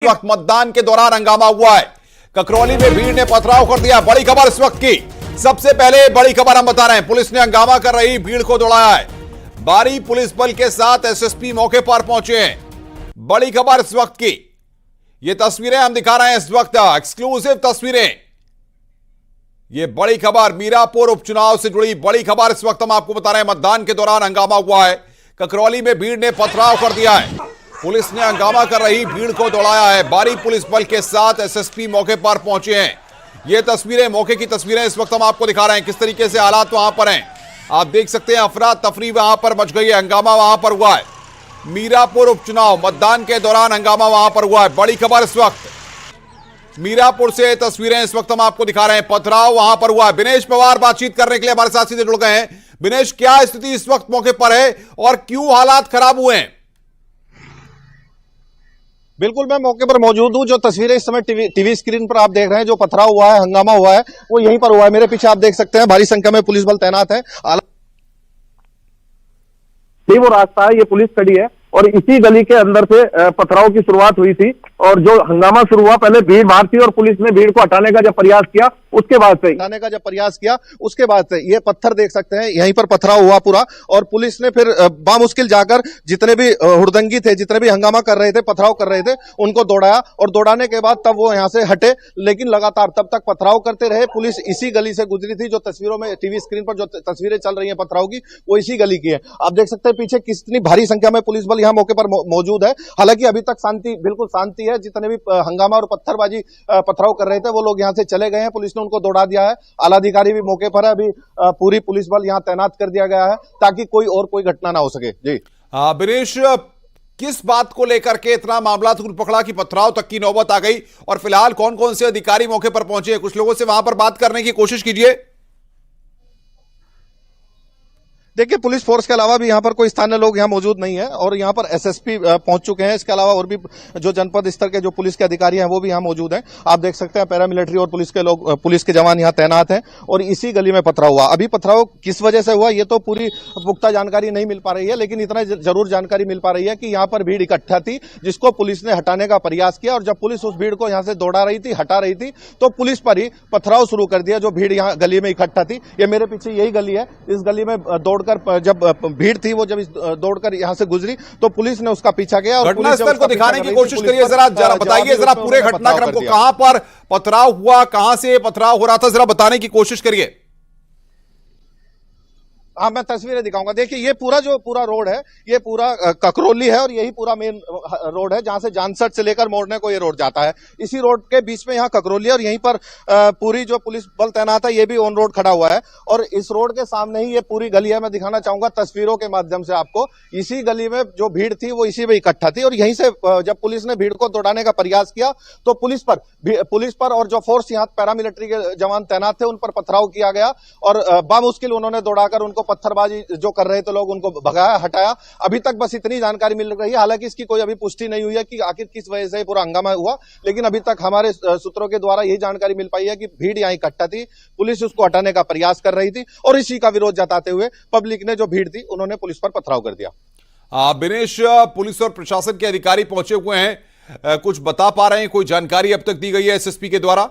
वक्त मतदान के दौरान हंगामा हुआ है। ककरौली में भीड़ ने पथराव कर दिया। बड़ी खबर इस वक्त की, सबसे पहले बड़ी खबर हम बता रहे हैं, पुलिस ने हंगामा कर रही भीड़ को दौड़ाया है। भारी पुलिस बल के साथ एसएसपी मौके पर पहुंचे हैं। बड़ी खबर इस वक्त की, ये तस्वीरें हम दिखा रहे हैं इस वक्त, एक्सक्लूसिव तस्वीरें। ये बड़ी खबर मीरापुर उपचुनाव से जुड़ी बड़ी खबर इस वक्त हम आपको बता रहे हैं। मतदान के दौरान हंगामा हुआ है। ककरौली में भीड़ ने पथराव कर दिया है। पुलिस ने हंगामा कर रही भीड़ को दौड़ाया है। भारी पुलिस बल के साथ एसएसपी मौके पर पहुंचे हैं। ये तस्वीरें, मौके की तस्वीरें इस वक्त हम आपको दिखा रहे हैं, किस तरीके से हालात वहां पर हैं। आप देख सकते हैं, अफरा तफरी वहां पर मच गई है, हंगामा वहां पर हुआ है। मीरापुर उपचुनाव, मतदान के दौरान हंगामा वहां पर हुआ है। बड़ी खबर इस वक्त मीरापुर से तस्वीरें इस वक्त हम आपको दिखा रहे हैं, पथराव वहां पर हुआ है। दिनेश पवार बातचीत करने के लिए हमारे साथ सीधे जुड़ गए हैं। दिनेश, क्या स्थिति इस वक्त मौके पर है और क्यों हालात खराब हुए हैं? बिल्कुल, मैं मौके पर मौजूद हूं। जो तस्वीरें इस समय टीवी स्क्रीन पर आप देख रहे हैं, जो पथराव हुआ है, हंगामा हुआ है, वो यहीं पर हुआ है। मेरे पीछे आप देख सकते हैं भारी संख्या में पुलिस बल तैनात है। वो रास्ता है, ये पुलिस खड़ी है और इसी गली के अंदर से पथराव की शुरुआत हुई थी। और जो हंगामा शुरू हुआ, पहले भीड़ बाहर थी और पुलिस ने भीड़ को हटाने का जब प्रयास किया, उसके बाद से ये पत्थर देख सकते हैं, यहीं पर पथराव हुआ पूरा। और पुलिस ने फिर बामुश्किल जाकर जितने भी हुड़दंगी थे, जितने भी हंगामा कर रहे थे, पथराव कर रहे थे, उनको दौड़ाया। और दौड़ाने के बाद तब वो यहां से हटे, लेकिन लगातार तब तक पथराव करते रहे। पुलिस इसी गली से गुजरी थी। जो तस्वीरों में टीवी स्क्रीन पर जो तस्वीरें चल रही है पथराव की, वो इसी गली की है। आप देख सकते हैं पीछे कितनी भारी संख्या में पुलिस बल यहाँ मौके पर मौजूद है। हालांकि अभी तक बिल्कुल शांति है। जितने भी हंगामा और पत्थरबाजी पथराव कर रहे थे, वो लोग यहां से चले गए हैं। पुलिस ने उनको दौड़ा दिया है। आला अधिकारी भी मौके पर है। अभी पूरी पुलिस बल यहां तैनात कर दिया गया है ताकि कोई घटना ना हो सके। जी दिनेश, किस बात को लेकर के इतना मामला तूल पकड़ा कि पथराव तक की नौबत आ गई? और फिलहाल कौन कौन से अधिकारी मौके पर पहुंचे हैं? कुछ लोगों से वहां पर बात करने की कोशिश कीजिए। देखिए, पुलिस फोर्स के अलावा भी यहाँ पर कोई स्थानीय लोग यहाँ मौजूद नहीं है और यहाँ पर एसएसपी पहुंच चुके हैं। इसके अलावा और भी जो जनपद स्तर के जो पुलिस के अधिकारी हैं, वो भी यहाँ मौजूद हैं। आप देख सकते हैं पैरामिलिट्री और पुलिस के जवान यहाँ तैनात हैं। और इसी गली में पथराव हुआ। अभी पथराव किस वजह से हुआ, ये तो पूरी पुख्ता जानकारी नहीं मिल पा रही है, लेकिन इतना जरूर जानकारी मिल पा रही है कि यहाँ पर भीड़ इकट्ठा थी, जिसको पुलिस ने हटाने का प्रयास किया। और जब पुलिस उस भीड़ को यहाँ से दौड़ा रही थी, हटा रही थी, तो पुलिस पर ही पथराव शुरू कर दिया। जो भीड़ यहाँ गली में इकट्ठा थी, ये मेरे पीछे यही गली है, इस गली में दौड़कर जब भीड़ थी, वो जब दौड़कर यहां से गुजरी, तो पुलिस ने उसका पीछा किया। और घटनास्थल को दिखाने की कोशिश करिए, जरा बताइए, जरा पूरे घटनाक्रम को, कहां पर पथराव हुआ, कहां से पथराव हो रहा था, जरा बताने की कोशिश करिए। हाँ, मैं तस्वीरें दिखाऊंगा। देखिए, ये पूरा रोड है, ये पूरा ककरौली है और यही पूरा मेन रोड है, जहां से जानसठ से लेकर मोड़ने को ये रोड जाता है। इसी रोड के बीच में यहाँ ककरौली है और यहीं पर पूरी जो पुलिस बल तैनात है, ये भी ऑन रोड खड़ा हुआ है। और इस रोड के सामने ही ये पूरी गली है। मैं दिखाना चाहूंगा तस्वीरों के माध्यम से आपको। इसी गली में जो भीड़ थी, वो इसी में इकट्ठा थी। और यहीं से जब पुलिस ने भीड़ को दौड़ाने का प्रयास किया, तो पुलिस पर और जो फोर्स यहाँ पैरामिलिट्री के जवान तैनात थे, उन पर पथराव किया गया। और बामुश्किल उन्होंने दौड़ाकर उनको पत्थरबाजी जो कर रहे थे लोग, उनको भगाया, हटाया। अभी तक बस इतनी जानकारी मिल रही है। हालांकि इसकी कोई अभी पुष्टि नहीं हुई है कि आखिर किस वजह से पूरा हंगामा हुआ, लेकिन अभी तक हमारे सूत्रों के द्वारा यही जानकारी मिल पाई है कि भीड़ यहां इकट्ठा थी, पुलिस उसको हटाने का प्रयास कर रही थी और इसी का विरोध जताते हुए पब्लिक ने, जो भीड़ थी, उन्होंने पुलिस पर पथराव कर दिया। दिनेश, पुलिस और प्रशासन के अधिकारी पहुंचे हुए हैं, कुछ बता पा रहे हैं? कोई जानकारी अब तक दी गई है एसएसपी के द्वारा?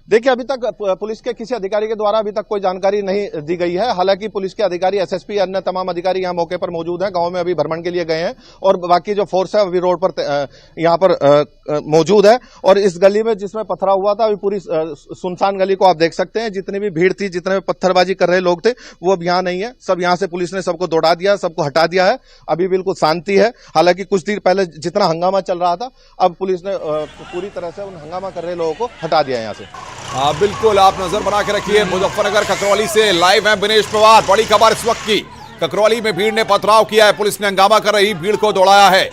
देखिए, अभी तक पुलिस के किसी अधिकारी के द्वारा अभी तक कोई जानकारी नहीं दी गई है। हालांकि पुलिस के अधिकारी, एसएसपी, अन्य तमाम अधिकारी यहाँ मौके पर मौजूद हैं, गांव में अभी भ्रमण के लिए गए हैं। और बाकी जो फोर्स है अभी रोड पर यहाँ पर मौजूद है। और इस गली में जिसमें पथराव हुआ था, अभी पूरी सुनसान गली को आप देख सकते हैं। जितनी भी भीड़ थी, जितने भी पत्थरबाजी कर रहे लोग थे, वो अब यहाँ नहीं है। सब यहाँ से पुलिस ने सबको दौड़ा दिया, सबको हटा दिया है। अभी बिल्कुल शांति है। हालांकि कुछ देर पहले जितना हंगामा चल रहा था, अब पुलिस ने पूरी तरह से उन हंगामा कर रहे लोगों को हटा दिया यहाँ से। हाँ बिल्कुल, आप नजर बना के रखिए। मुजफ्फरनगर ककरौली से लाइव है दिनेश पवार। बड़ी खबर इस वक्त की, ककरौली में भीड़ ने पथराव किया है, पुलिस ने हंगामा कर रही भीड़ को दौड़ाया है।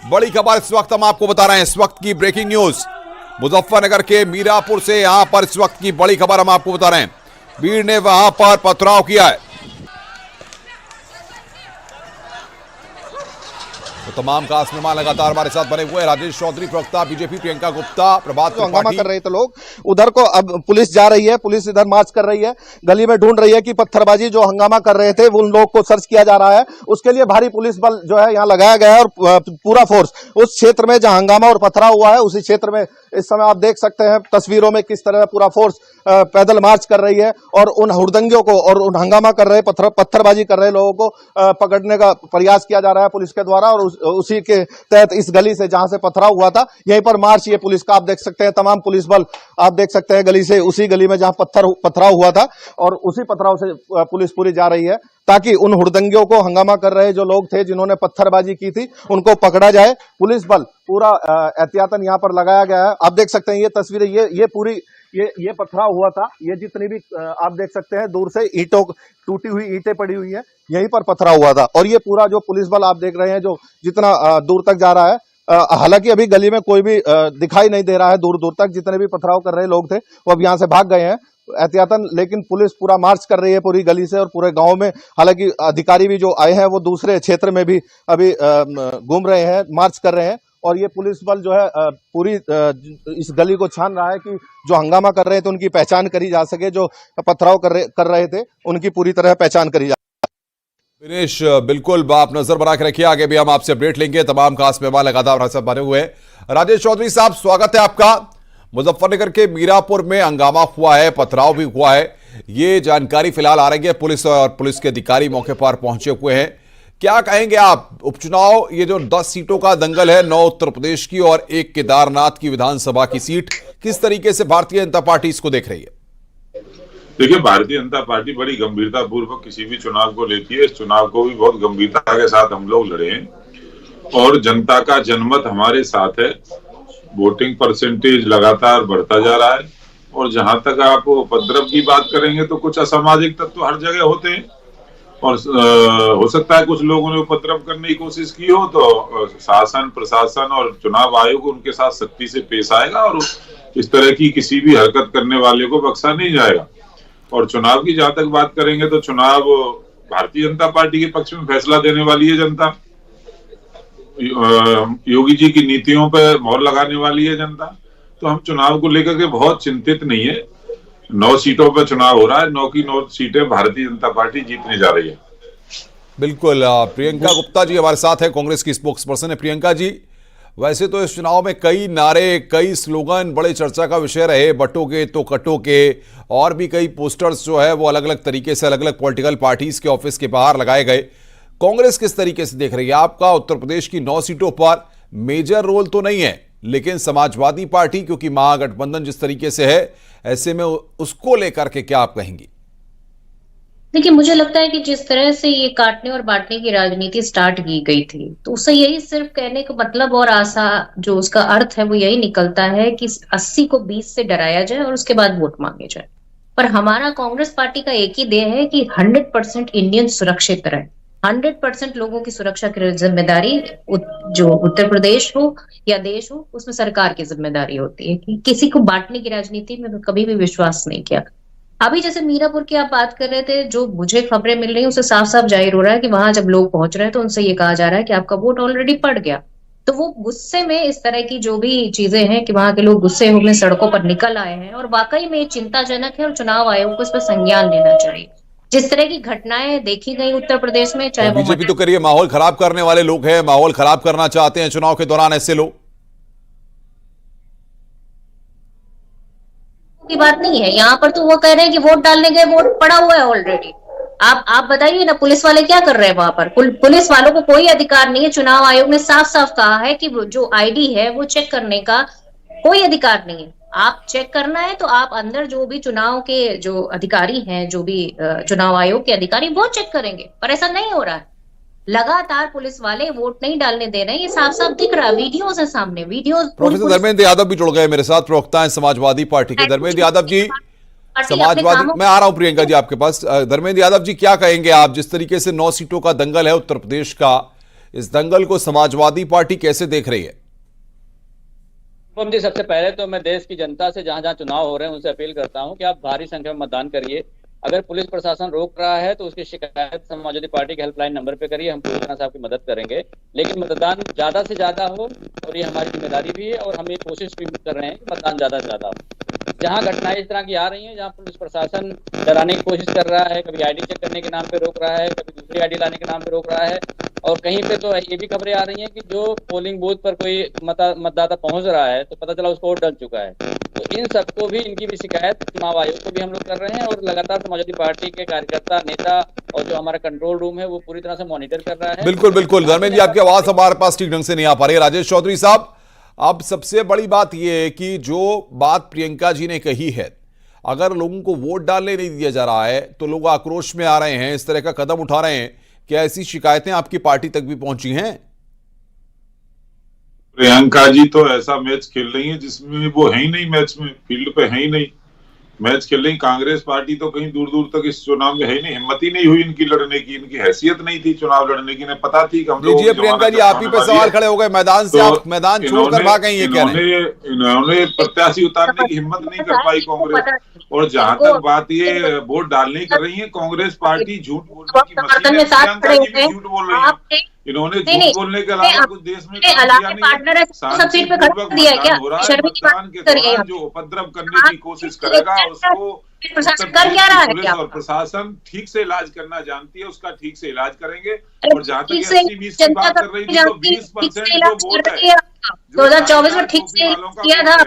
बड़ी खबर इस वक्त हम आपको बता रहे हैं, इस वक्त की ब्रेकिंग न्यूज मुजफ्फरनगर के मीरापुर से। यहां पर इस वक्त की बड़ी खबर हम आपको बता रहे हैं, भीड़ ने वहां पर पथराव किया है। तो तमाम खास मेहमान लगातार हमारे साथ बने हुए हैं। राजेश चौधरी प्रवक्ता बीजेपी, प्रियंका गुप्ता, प्रभात जो हंगामा त्रिपाठी। कर रहे थे लोग उधर को, अब पुलिस जा रही है, पुलिस इधर मार्च कर रही है, गली में ढूंढ रही है कि पत्थरबाजी जो हंगामा कर रहे थे उन लोग को सर्च किया जा रहा है। उसके लिए भारी पुलिस बल जो है यहाँ लगाया गया है और पूरा फोर्स उस क्षेत्र में जहां हंगामा और पथराव हुआ है उसी क्षेत्र में इस समय आप देख सकते हैं तस्वीरों में किस तरह पूरा फोर्स पैदल मार्च कर रही है और उन हुड़दंगियों को और उन हंगामा कर रहे पत्थरबाजी कर रहे लोगों को पकड़ने का प्रयास किया जा रहा है पुलिस के द्वारा। और उसी के तहत इस गली से जहां से पथराव हुआ था यहीं पर मार्च ये पुलिस का आप देख सकते हैं, तमाम पुलिस बल आप देख सकते हैं गली से, उसी गली में जहां पथराव हुआ था और उसी पथराव से पुलिस पूरी जा रही है ताकि उन हुड़दंगियों को, हंगामा कर रहे जो लोग थे जिन्होंने पत्थरबाजी की थी, उनको पकड़ा जाए। पुलिस बल पूरा एहतियातन यहां पर लगाया गया है। आप देख सकते हैं ये तस्वीरें, ये पूरी ये पथराव हुआ था, ये जितनी भी आप देख सकते हैं दूर से ईंटों, टूटी हुई ईंटें पड़ी हुई है, यहीं पर पथराव हुआ था। और ये पूरा जो पुलिस बल आप देख रहे हैं जो जितना दूर तक जा रहा है, हालांकि अभी गली में कोई भी दिखाई नहीं दे रहा है दूर दूर तक, जितने भी पथराव कर रहे लोग थे वो अब यहां से भाग गए हैं एहतियातन, लेकिन पुलिस पूरा मार्च कर रही है पूरी गली से और पूरे गांव में। हालांकि अधिकारी भी जो आए हैं वो दूसरे क्षेत्र में भी अभी घूम रहे हैं, मार्च कर रहे हैं और ये पुलिस बल जो है पूरी इस गली को छान रहा है कि जो हंगामा कर रहे थे उनकी पहचान करी जा सके, जो पथराव कर रहे थे उनकी पूरी तरह पहचान करी जा। दिनेश, बिल्कुल आप नजर बना के रखिए, आगे भी हम आपसे अपडेट लेंगे। तमाम खास मेहमान लगातार हमारे साथ बने हुए हैं। राजेश चौधरी साहब, स्वागत है आपका। मुजफ्फरनगर के मीरापुर में हंगामा हुआ है, पथराव भी हुआ है, ये जानकारी फिलहाल आ रही है। पुलिस और पुलिस के अधिकारी मौके पर पहुंचे हुए हैं। क्या कहेंगे आप, उपचुनाव, ये जो 10 सीटों का दंगल है, 9 उत्तर प्रदेश की और 1 केदारनाथ की विधानसभा की सीट, किस तरीके से भारतीय जनता पार्टी इसको देख रही है? देखिए, भारतीय जनता पार्टी बड़ी गंभीरता पूर्वक किसी भी चुनाव को लेती है। इस चुनाव को भी बहुत गंभीरता के साथ हम लोग लड़े हैं और जनता का जनमत हमारे साथ है। वोटिंग परसेंटेज लगातार बढ़ता जा रहा है और जहां तक आप उपद्रव की बात करेंगे तो कुछ असामाजिक तत्व हर जगह होते हैं और हो सकता है कुछ लोगों ने उपद्रव करने की कोशिश की हो, तो शासन, प्रशासन और चुनाव आयोग उनके साथ सख्ती से पेश आएगा और इस तरह की किसी भी हरकत करने वाले को बख्शा नहीं जाएगा। और चुनाव की जहां तक बात करेंगे तो चुनाव भारतीय जनता पार्टी के पक्ष में फैसला देने वाली है जनता। योगी जी की नीतियों पर मोहर लगाने वाली है जनता। तो हम चुनाव को लेकर के बहुत चिंतित नहीं है। 9 सीटों पर चुनाव हो रहा है, 9 की 9 सीटें भारतीय जनता पार्टी जीतने जा रही है। बिल्कुल। प्रियंका गुप्ता जी हमारे साथ है, कांग्रेस की स्पोक्स पर्सन है। प्रियंका जी, वैसे तो इस चुनाव में कई नारे, कई स्लोगन बड़े चर्चा का विषय रहे, बटोगे तो कटोगे, और भी कई पोस्टर्स जो है वो अलग अलग तरीके से अलग अलग पॉलिटिकल पार्टीज के ऑफिस के बाहर लगाए गए। कांग्रेस किस तरीके से देख रही है? आपका उत्तर प्रदेश की 9 सीटों पर मेजर रोल तो नहीं है, लेकिन समाजवादी पार्टी क्योंकि महागठबंधन जिस तरीके से है, ऐसे में उसको लेकर के क्या आप कहेंगी? देखिए, मुझे लगता है कि जिस तरह से ये काटने और बांटने की राजनीति स्टार्ट की गई थी, तो उससे यही सिर्फ कहने का मतलब और आशा जो उसका अर्थ है वो यही निकलता है कि 80 को 20 से डराया जाए और उसके बाद वोट मांगे जाए। पर हमारा कांग्रेस पार्टी का एक ही ध्येय है कि 100% इंडियन सुरक्षित रहे। 100% लोगों की सुरक्षा की जिम्मेदारी जो उत्तर प्रदेश हो या देश हो, उसमें सरकार की जिम्मेदारी होती है। कि किसी को बांटने की राजनीति में कभी भी विश्वास नहीं किया। अभी जैसे मीरापुर की आप बात कर रहे थे, जो मुझे खबरें मिल रही हैं उससे साफ साफ जाहिर हो रहा है कि वहां जब लोग पहुंच रहे हैं तो उनसे ये कहा जा रहा है कि आपका वोट ऑलरेडी पड़ गया। तो वो गुस्से में इस तरह की जो भी चीजें हैं कि वहां के लोग गुस्से में सड़कों पर निकल आए हैं और वाकई में चिंताजनक है और चुनाव आयोग को इस पर संज्ञान लेना चाहिए। जिस तरह की घटनाएं देखी गई उत्तर प्रदेश में, चाहे बीजेपी तो करिए माहौल खराब करने वाले लोग हैं, माहौल खराब करना चाहते हैं चुनाव के दौरान ऐसे लोग, की बात नहीं है। यहाँ पर तो वो कह रहे हैं कि वोट डालने गए, वोट पड़ा हुआ है ऑलरेडी। आप बताइए ना, पुलिस वाले क्या कर रहे हैं वहां पर? पुलिस वालों को कोई अधिकार नहीं है। चुनाव आयोग ने साफ साफ कहा है कि जो आईडी है वो चेक करने का कोई अधिकार नहीं है। आप चेक करना है तो आप अंदर जो भी चुनाव के जो अधिकारी हैं, जो भी चुनाव आयोग के अधिकारी, वो चेक करेंगे। पर ऐसा नहीं हो रहा है। लगातार पुलिस वाले वोट नहीं डालने दे रहे हैं, ये साफ साफ दिख रहा है, वीडियोस है सामने, वीडियोस। प्रोफेसर धर्मेंद्र यादव भी जुड़ गए मेरे साथ, प्रवक्ता हैं समाजवादी पार्टी के। धर्मेंद्र यादव जी, समाजवादी, मैं आ रहा हूं प्रियंका जी आपके पास। धर्मेंद्र यादव जी, क्या कहेंगे आप, जिस तरीके से 9 सीटों का दंगल है उत्तर प्रदेश का, इस दंगल को समाजवादी पार्टी कैसे देख रही है? जी, सबसे पहले तो मैं देश की जनता से जहां जहां चुनाव हो रहे हैं उनसे अपील करता हूं कि आप भारी संख्या में मतदान करिए। अगर पुलिस प्रशासन रोक रहा है तो उसकी शिकायत समाजवादी पार्टी के हेल्पलाइन नंबर पे करिए, हम पूरी तरह से आपकी मदद करेंगे। लेकिन मतदान ज्यादा से ज्यादा हो, और ये हमारी जिम्मेदारी भी है, और हम ये कोशिश भी कर रहे हैं कि मतदान ज्यादा से ज्यादा हो। जहाँ घटनाएं इस तरह की आ रही हैं, जहाँ पुलिस प्रशासन डराने की कोशिश कर रहा है, कभी आईडी चेक करने के नाम पे रोक रहा है, कभी दूसरी आईडी लाने के नाम पे रोक रहा है, और कहीं पे तो ये भी खबरें आ रही हैं कि जो पोलिंग बूथ पर कोई मतदाता पहुंच रहा है तो पता चला उसको वोट डल चुका है। तो इन सबको भी, इनकी भी शिकायत चुनाव आयोग को भी हम लोग कर रहे हैं, और लगातार समाजवादी पार्टी के कार्यकर्ता, नेता और जो हमारा कंट्रोल रूम है वो पूरी तरह से मॉनिटर कर रहा है। बिल्कुल बिल्कुल धर्मेंद्र जी, आपकी आवाज हमारे पास ठीक ढंग से नहीं आ पा रही है। राजेश चौधरी साहब, अब सबसे बड़ी बात यह है कि जो बात प्रियंका जी ने कही है, अगर लोगों को वोट डालने नहीं दिया जा रहा है तो लोग आक्रोश में आ रहे हैं, इस तरह का कदम उठा रहे हैं, क्या ऐसी शिकायतें आपकी पार्टी तक भी पहुंची हैं? प्रियंका जी तो ऐसा मैच खेल रही है जिसमें वो है ही नहीं, मैच में फील्ड पे है ही नहीं, मैच खेल रही। कांग्रेस पार्टी तो कहीं दूर दूर तक इस चुनाव में है ही नहीं, हिम्मत ही नहीं हुई इनकी लड़ने की, इनकी हैसियत नहीं थी चुनाव लड़ने की। इन्हें पता थी कि हम लोग। जी प्रियंका जी, आप ही पे सवाल खड़े हो गए, मैदान से आप मैदान छोड़कर भाग गई, ये कह रहे हैं। इन्होंने प्रत्याशी उतारने की हिम्मत नहीं कर पाई कांग्रेस। और जहां तक बात ये वोट डालने की कर रही है, कांग्रेस पार्टी झूठ बोलने की मशीन है। प्रियंका जी भी झूठ बोल रही है, इन्होंने झूठ बोलने के अलावा कुछ देश में काम किया नहीं। शांतिपूर्वक मतदान हो रहा है, मतदान के दौरान जो उपद्रव करने की कोशिश करेगा उसको पुलिस और प्रशासन ठीक से इलाज करना जानती है, उसका ठीक से इलाज करेंगे। और जहाँ तक 80-20 की बात कर रही थी, तो 20% जो वोट है 2024 में ठीक से किया था,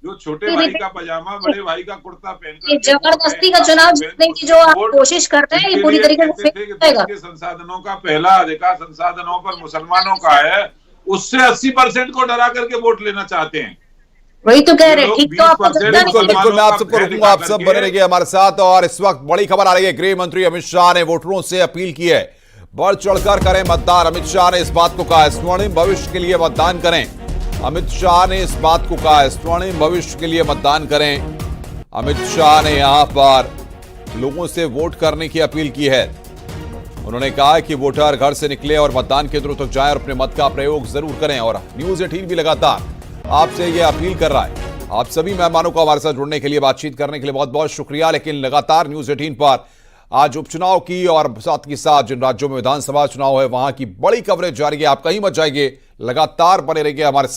जो छोटे भाई का पजामा, बड़े भाई का कुर्ता पहनकर जबरदस्ती का चुनाव जीतने की जो आप कोशिश करते हैं, ये पूरी तरीके से के संसाधनों का पहला अधिकार संसाधनों पर मुसलमानों का है, उससे 80% को डरा करके वोट लेना चाहते हैं। वही तो कह रहे हैं, ठीक तो आपको बिल्कुल बिल्कुल, मैं आप सबको रोकूंगा, आप सब बने रहिए हमारे साथ। और इस वक्त बड़ी खबर आ रही है, गृह मंत्री अमित शाह ने वोटरों से अपील की है, बढ़ चढ़कर करें मतदान। अमित शाह ने इस बात को कहा है, स्वर्णिम भविष्य के लिए मतदान करें। अमित शाह ने इस बात को कहा है, स्वर्णिम भविष्य के लिए मतदान करें। अमित शाह ने यहां पर लोगों से वोट करने की अपील की है। उन्होंने कहा कि वोटर घर से निकले और मतदान केंद्रों तक जाएं और अपने मत का प्रयोग जरूर करें। और न्यूज़ 18 भी लगातार आपसे ये अपील कर रहा है। आप सभी मेहमानों को हमारे साथ जुड़ने के लिए, बातचीत करने के लिए बहुत बहुत शुक्रिया। लेकिन लगातार न्यूज़ 18 पर आज उपचुनाव की और साथ ही साथ जिन राज्यों में विधानसभा चुनाव है वहां की बड़ी कवरेज जारी है। आप कहीं मत जाइए, लगातार बने रहिए हमारे